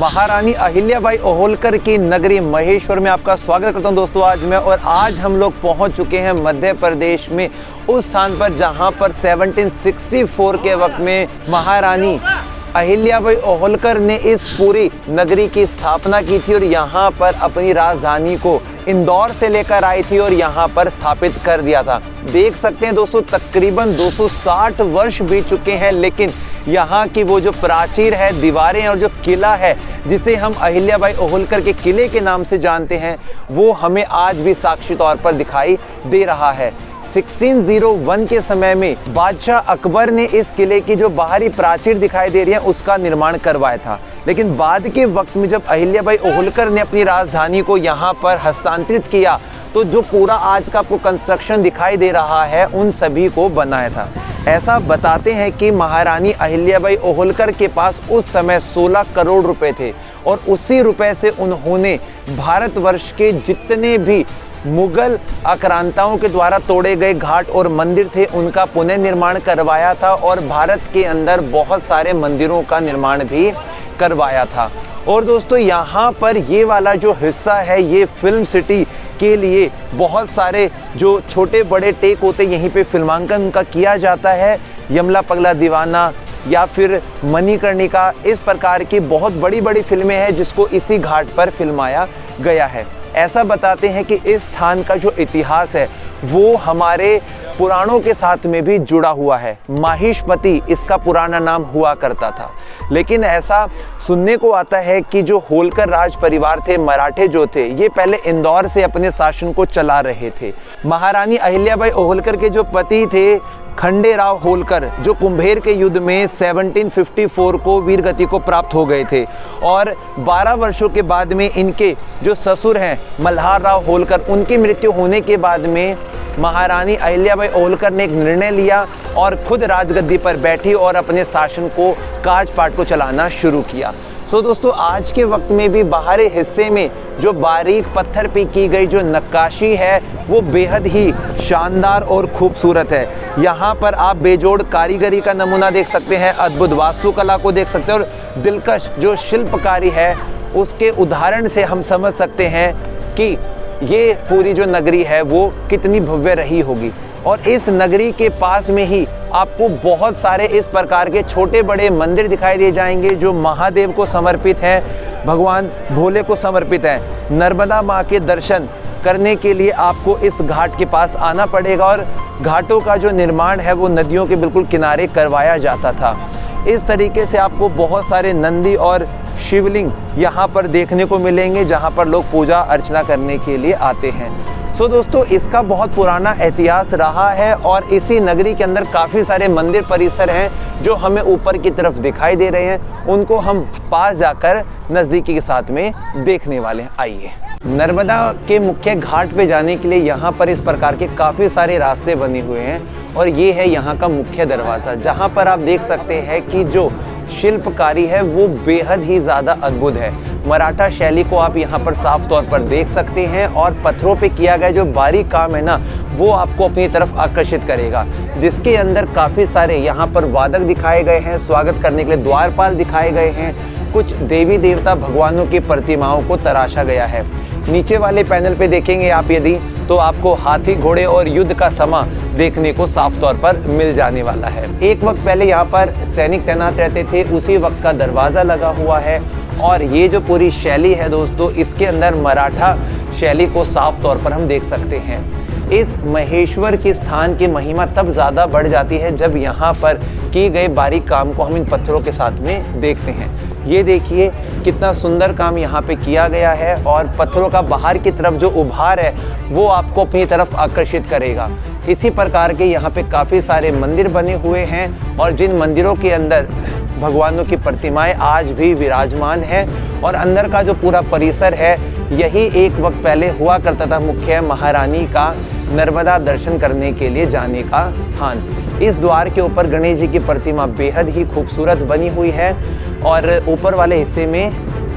महारानी अहिल्याबाई होलकर की नगरी महेश्वर में आपका स्वागत करता हूं दोस्तों। आज हम लोग पहुंच चुके हैं मध्य प्रदेश में उस स्थान पर जहां पर 1764 के वक्त में महारानी अहिल्याबाई होलकर ने इस पूरी नगरी की स्थापना की थी और यहाँ पर अपनी राजधानी को इंदौर से लेकर आई थी और यहाँ पर स्थापित कर दिया था। देख सकते हैं दोस्तों, तकरीबन 260 वर्ष बीत चुके हैं, लेकिन यहाँ की वो जो प्राचीर है, दीवारें और जो किला है जिसे हम अहिल्याबाई होलकर के किले के नाम से जानते हैं, वो हमें आज भी साक्षी तौर पर दिखाई दे रहा है। 1601 के समय में बादशाह अकबर ने इस किले की जो बाहरी प्राचीर दिखाई दे रही है उसका निर्माण करवाया था, लेकिन बाद के वक्त में जब अहिल्याबाई होलकर ने अपनी राजधानी को यहाँ पर हस्तांतरित किया तो जो पूरा आज का आपको कंस्ट्रक्शन दिखाई दे रहा है उन सभी को बनाया था। ऐसा बताते हैं कि महारानी अहिल्याबाई होलकर के पास उस समय 16 करोड़ रुपए थे और उसी रुपए से उन्होंने भारतवर्ष के जितने भी मुगल आक्रांताओं के द्वारा तोड़े गए घाट और मंदिर थे उनका पुनर्निर्माण करवाया था और भारत के अंदर बहुत सारे मंदिरों का निर्माण भी करवाया था। और दोस्तों, यहाँ पर ये वाला जो हिस्सा है ये फिल्म सिटी के लिए बहुत सारे जो छोटे बड़े टेक होते यहीं पे फिल्मांकन का किया जाता है। यमला पगला दीवाना या फिर मणिकर्णिका, इस प्रकार की बहुत बड़ी बड़ी फिल्में हैं जिसको इसी घाट पर फिल्माया गया है। ऐसा बताते हैं कि इस स्थान का जो इतिहास है वो हमारे पुराणों के साथ में भी जुड़ा हुआ है। माहिष्मती इसका पुराना नाम हुआ करता था, लेकिन ऐसा सुनने को आता है कि जो होलकर राज परिवार थे, मराठे जो थे, ये पहले इंदौर से अपने शासन को चला रहे थे। महारानी अहिल्याबाई होलकर के जो पति थे खंडेराव होलकर, जो कुंभेर के युद्ध में 1754 को वीरगति को प्राप्त हो गए थे और 12 वर्षों के बाद में इनके जो ससुर हैं मल्हार राव होलकर, उनकी मृत्यु होने के बाद में महारानी अहिल्याबाई होलकर ने एक निर्णय लिया और खुद राजगद्दी पर बैठी और अपने शासन को काज-पाट को चलाना शुरू किया। सो दोस्तों, आज के वक्त में भी बाहरी हिस्से में जो बारीक पत्थर पे की गई जो नक्काशी है वो बेहद ही शानदार और खूबसूरत है। यहाँ पर आप बेजोड़ कारीगरी का नमूना देख सकते हैं, अद्भुत वास्तुकला को देख सकते हैं और दिलकश जो शिल्पकारी है उसके उदाहरण से हम समझ सकते हैं कि ये पूरी जो नगरी है वो कितनी भव्य रही होगी। और इस नगरी के पास में ही आपको बहुत सारे इस प्रकार के छोटे बड़े मंदिर दिखाई दे जाएंगे जो महादेव को समर्पित हैं, भगवान भोले को समर्पित हैं। नर्मदा माँ के दर्शन करने के लिए आपको इस घाट के पास आना पड़ेगा और घाटों का जो निर्माण है वो नदियों के बिल्कुल किनारे करवाया जाता था। इस तरीके से आपको बहुत सारे नंदी और शिवलिंग यहाँ पर देखने को मिलेंगे जहाँ पर लोग पूजा अर्चना करने के लिए आते हैं। सो दोस्तों, इसका बहुत पुराना इतिहास रहा है और इसी नगरी के अंदर काफ़ी सारे मंदिर परिसर हैं जो हमें ऊपर की तरफ दिखाई दे रहे हैं। उनको हम पास जाकर नज़दीकी के साथ में देखने वाले हैं। आइए, नर्मदा के मुख्य घाट पे जाने के लिए यहाँ पर इस प्रकार के काफ़ी सारे रास्ते बने हुए हैं और ये है यहाँ का मुख्य दरवाज़ा, जहाँ पर आप देख सकते हैं कि जो शिल्पकारी है वो बेहद ही ज़्यादा अद्भुत है। मराठा शैली को आप यहाँ पर साफ तौर पर देख सकते हैं और पत्थरों पे किया गया जो बारीक काम है ना वो आपको अपनी तरफ आकर्षित करेगा, जिसके अंदर काफ़ी सारे यहाँ पर वादक दिखाए गए हैं, स्वागत करने के लिए द्वारपाल दिखाए गए हैं, कुछ देवी देवता भगवानों की प्रतिमाओं को तराशा गया है। नीचे वाले पैनल पे देखेंगे आप यदि तो आपको हाथी घोड़े और युद्ध का समा देखने को साफ तौर पर मिल जाने वाला है। एक वक्त पहले यहाँ पर सैनिक तैनात रहते थे, उसी वक्त का दरवाज़ा लगा हुआ है और ये जो पूरी शैली है दोस्तों, इसके अंदर मराठा शैली को साफ तौर पर हम देख सकते हैं। इस महेश्वर के स्थान की महिमा तब ज़्यादा बढ़ जाती है जब यहाँ पर किए गए बारीक काम को हम इन पत्थरों के साथ में देखते हैं। ये देखिए कितना सुंदर काम यहाँ पे किया गया है और पत्थरों का बाहर की तरफ जो उभार है वो आपको अपनी तरफ आकर्षित करेगा। इसी प्रकार के यहाँ पे काफ़ी सारे मंदिर बने हुए हैं और जिन मंदिरों के अंदर भगवानों की प्रतिमाएं आज भी विराजमान है और अंदर का जो पूरा परिसर है यही एक वक्त पहले हुआ करता था मुख्य महारानी का नर्मदा दर्शन करने के लिए जाने का स्थान। इस द्वार के ऊपर गणेश जी की प्रतिमा बेहद ही खूबसूरत बनी हुई है और ऊपर वाले हिस्से में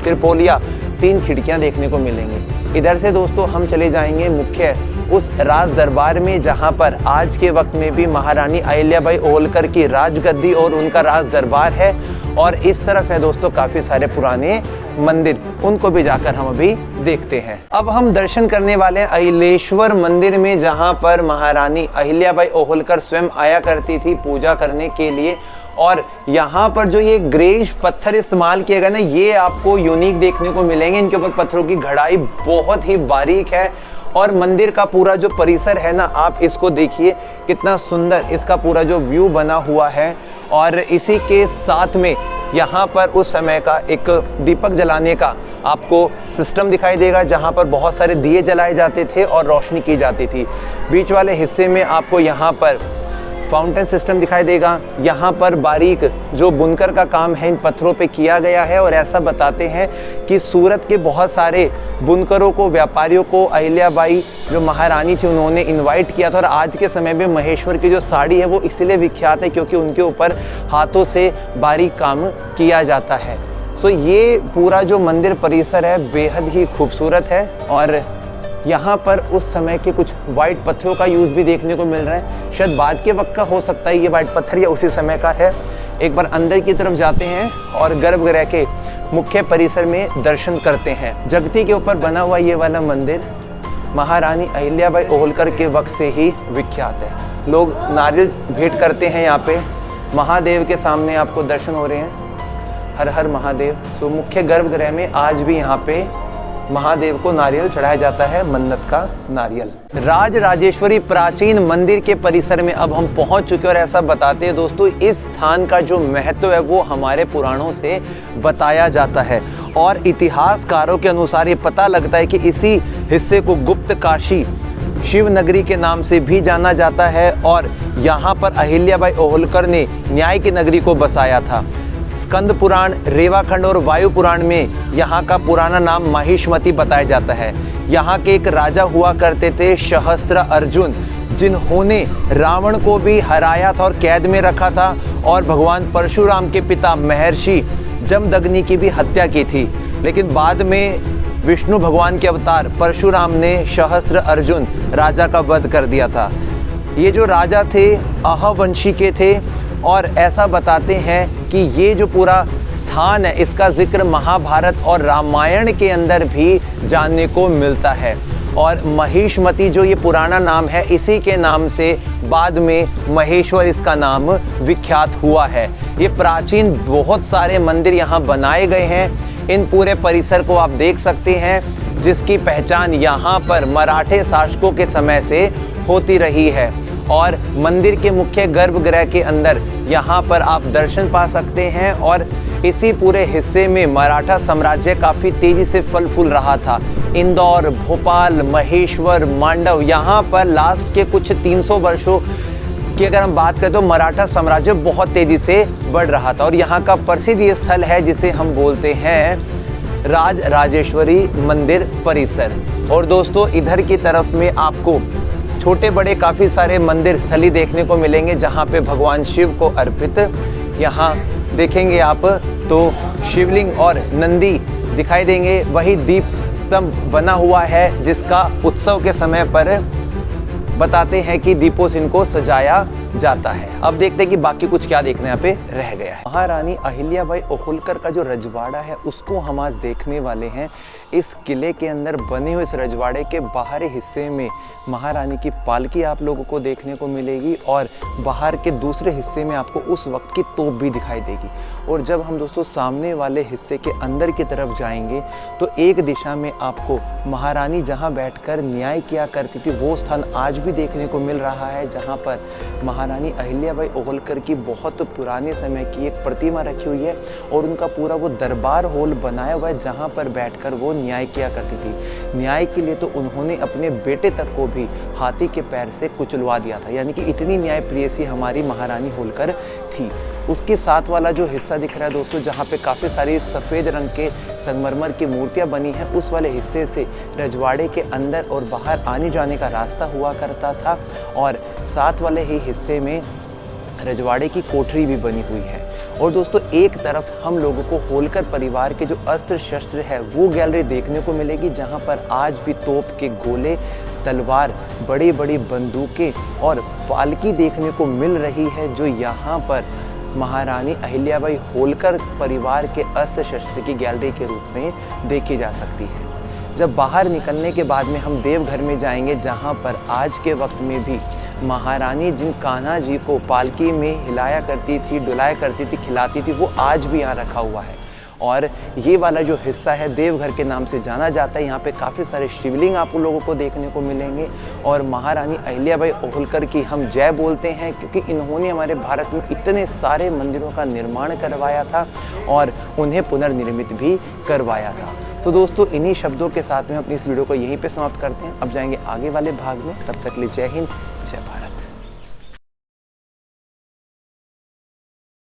त्रिपोलिया 3 खिड़कियां देखने को मिलेंगी। इधर से दोस्तों हम चले जाएंगे मुख्य उस राज दरबार में जहां पर आज के वक्त में भी महारानी अहिल्याबाई होलकर की राजगद्दी और उनका राज दरबार है और इस तरफ है दोस्तों काफ़ी सारे पुराने मंदिर, उनको भी जाकर हम अभी देखते हैं। अब हम दर्शन करने वाले हैं अहिलेश्वर मंदिर में, जहाँ पर महारानी अहिल्याबाई होलकर स्वयं आया करती थी पूजा करने के लिए। और यहाँ पर जो ये ग्रेइश पत्थर इस्तेमाल किए गए ना, ये आपको यूनिक देखने को मिलेंगे। इनके ऊपर पत्थरों की घड़ाई बहुत ही बारीक है। और मंदिर का पूरा जो परिसर है ना, आप इसको देखिए कितना सुंदर इसका पूरा जो व्यू बना हुआ है। और इसी के साथ में यहाँ पर उस समय का एक दीपक जलाने का आपको सिस्टम दिखाई देगा, जहाँ पर बहुत सारे दिए जलाए जाते थे और रोशनी की जाती थी। बीच वाले हिस्से में आपको यहाँ पर फाउंटेन सिस्टम दिखाई देगा। यहाँ पर बारीक जो बुनकर का काम है इन पत्थरों पे किया गया है। और ऐसा बताते हैं कि सूरत के बहुत सारे बुनकरों को, व्यापारियों को अहिल्याबाई जो महारानी थी उन्होंने इनवाइट किया था। और आज के समय में महेश्वर की जो साड़ी है वो इसलिए विख्यात है क्योंकि उनके ऊपर हाथों से बारीक काम किया जाता है। सो ये पूरा जो मंदिर परिसर है बेहद ही खूबसूरत है। और यहाँ पर उस समय के कुछ वाइट पत्थरों का यूज़ भी देखने को मिल रहा है। शायद बाद के वक्त का हो सकता है ये वाइट पत्थर, या उसी समय का है। एक बार अंदर की तरफ जाते हैं और गर्भगृह के मुख्य परिसर में दर्शन करते हैं। जगती के ऊपर बना हुआ ये वाला मंदिर महारानी अहिल्याबाई होलकर के वक्त से ही विख्यात है। लोग नारियल भेंट करते हैं यहाँ पे। महादेव के सामने आपको दर्शन हो रहे हैं, हर हर महादेव। सो मुख्य गर्भगृह में आज भी यहाँ पे महादेव को नारियल चढ़ाया जाता है, मन्नत का नारियल। राज राजेश्वरी प्राचीन मंदिर के परिसर में अब हम पहुंच चुके हैं। और ऐसा बताते हैं दोस्तों, इस स्थान का जो महत्व है वो हमारे पुराणों से बताया जाता है। और इतिहासकारों के अनुसार ये पता लगता है कि इसी हिस्से को गुप्त काशी शिव नगरी के नाम से भी जाना जाता है। और यहाँ पर अहिल्याबाई होलकर ने न्याय की नगरी को बसाया था। स्कंद पुराण, रेवाखंड और वायु पुराण में यहाँ का पुराना नाम महिष्मती बताया जाता है। यहाँ के एक राजा हुआ करते थे सहस्त्र अर्जुन, जिन्होंने रावण को भी हराया था और कैद में रखा था। और भगवान परशुराम के पिता महर्षि जमदग्नि की भी हत्या की थी। लेकिन बाद में विष्णु भगवान के अवतार परशुराम ने सहस्त्र अर्जुन राजा का वध कर दिया था। ये जो राजा थे अहवंशी के थे। और ऐसा बताते हैं कि ये जो पूरा स्थान है इसका जिक्र महाभारत और रामायण के अंदर भी जानने को मिलता है। और महिष्मती जो ये पुराना नाम है, इसी के नाम से बाद में महेश्वर इसका नाम विख्यात हुआ है। ये प्राचीन बहुत सारे मंदिर यहाँ बनाए गए हैं। इन पूरे परिसर को आप देख सकते हैं, जिसकी पहचान यहाँ पर मराठे शासकों के समय से होती रही है। और मंदिर के मुख्य गर्भगृह के अंदर यहाँ पर आप दर्शन पा सकते हैं। और इसी पूरे हिस्से में मराठा साम्राज्य काफ़ी तेज़ी से फल फूल रहा था। इंदौर, भोपाल, महेश्वर, मांडव, यहाँ पर लास्ट के कुछ 300 वर्षों की अगर हम बात करें तो मराठा साम्राज्य बहुत तेज़ी से बढ़ रहा था। और यहाँ का प्रसिद्ध ये स्थल है जिसे हम बोलते हैं राज राजेश्वरी मंदिर परिसर। और दोस्तों इधर की तरफ में आपको छोटे बड़े काफ़ी सारे मंदिर स्थली देखने को मिलेंगे, जहाँ पे भगवान शिव को अर्पित यहाँ देखेंगे आप तो शिवलिंग और नंदी दिखाई देंगे। वही दीप स्तंभ बना हुआ है जिसका उत्सव के समय पर बताते हैं कि दीपों से इनको सजाया जाता है। अब देखते हैं कि बाकी कुछ क्या देखने यहाँ पे रह गया है। महारानी अहिल्याबाई होलकर का जो रजवाड़ा है उसको हम आज देखने वाले हैं। इस किले के अंदर बने हुए इस रजवाड़े के बाहरी हिस्से में महारानी की पालकी आप लोगों को देखने को मिलेगी। और बाहर के दूसरे हिस्से में आपको उस वक्त की तोप भी दिखाई देगी। और जब हम दोस्तों सामने वाले हिस्से के अंदर की तरफ जाएंगे तो एक दिशा में आपको महारानी जहां बैठकर न्याय किया करती थी वो स्थान आज भी देखने को मिल रहा है, जहां पर महारानी अहिल्याबाई होलकर की बहुत पुराने समय की एक प्रतिमा रखी हुई है। और उनका पूरा वो दरबार हॉल बनाया हुआ है जहाँ पर बैठकर वो न्याय किया करती थी। न्याय के लिए तो उन्होंने अपने बेटे तक को भी हाथी के पैर से कुचलवा दिया था, यानी कि इतनी न्याय प्रिय सी हमारी महारानी होलकर थी। उसके साथ वाला जो हिस्सा दिख रहा है दोस्तों, जहाँ पे काफ़ी सारी सफ़ेद रंग के संगमरमर की मूर्तियाँ बनी हैं, उस वाले हिस्से से रजवाड़े के अंदर और बाहर आने जाने का रास्ता हुआ करता था। और साथ वाले ही हिस्से में रजवाड़े की कोठरी भी बनी हुई है। और दोस्तों एक तरफ हम लोगों को होलकर परिवार के जो अस्त्र शस्त्र है वो गैलरी देखने को मिलेगी, जहाँ पर आज भी तोप के गोले, तलवार, बड़ी बड़ी बंदूकें और पालकी देखने को मिल रही है, जो यहाँ पर महारानी अहिल्याबाई होलकर परिवार के अस्त्र शस्त्र की गैलरी के रूप में देखी जा सकती है। जब बाहर निकलने के बाद में हम देवघर में जाएंगे, जहां पर आज के वक्त में भी महारानी जिन कान्हा जी को पालकी में हिलाया करती थी, डुलाया करती थी, खिलाती थी, वो आज भी यहाँ रखा हुआ है। और ये वाला जो हिस्सा है देवघर के नाम से जाना जाता है। यहाँ पे काफ़ी सारे शिवलिंग आप लोगों को देखने को मिलेंगे और महारानी अहिल्याबाई होलकर की हम जय बोलते हैं, क्योंकि इन्होंने हमारे भारत में इतने सारे मंदिरों का निर्माण करवाया था और उन्हें पुनर्निर्मित भी करवाया था। तो दोस्तों, इन्हीं शब्दों के साथ में अपनी इस वीडियो को यहीं पे समाप्त करते हैं। अब जाएंगे आगे वाले भाग में। तब तक के लिए जय हिंद, जय भारत।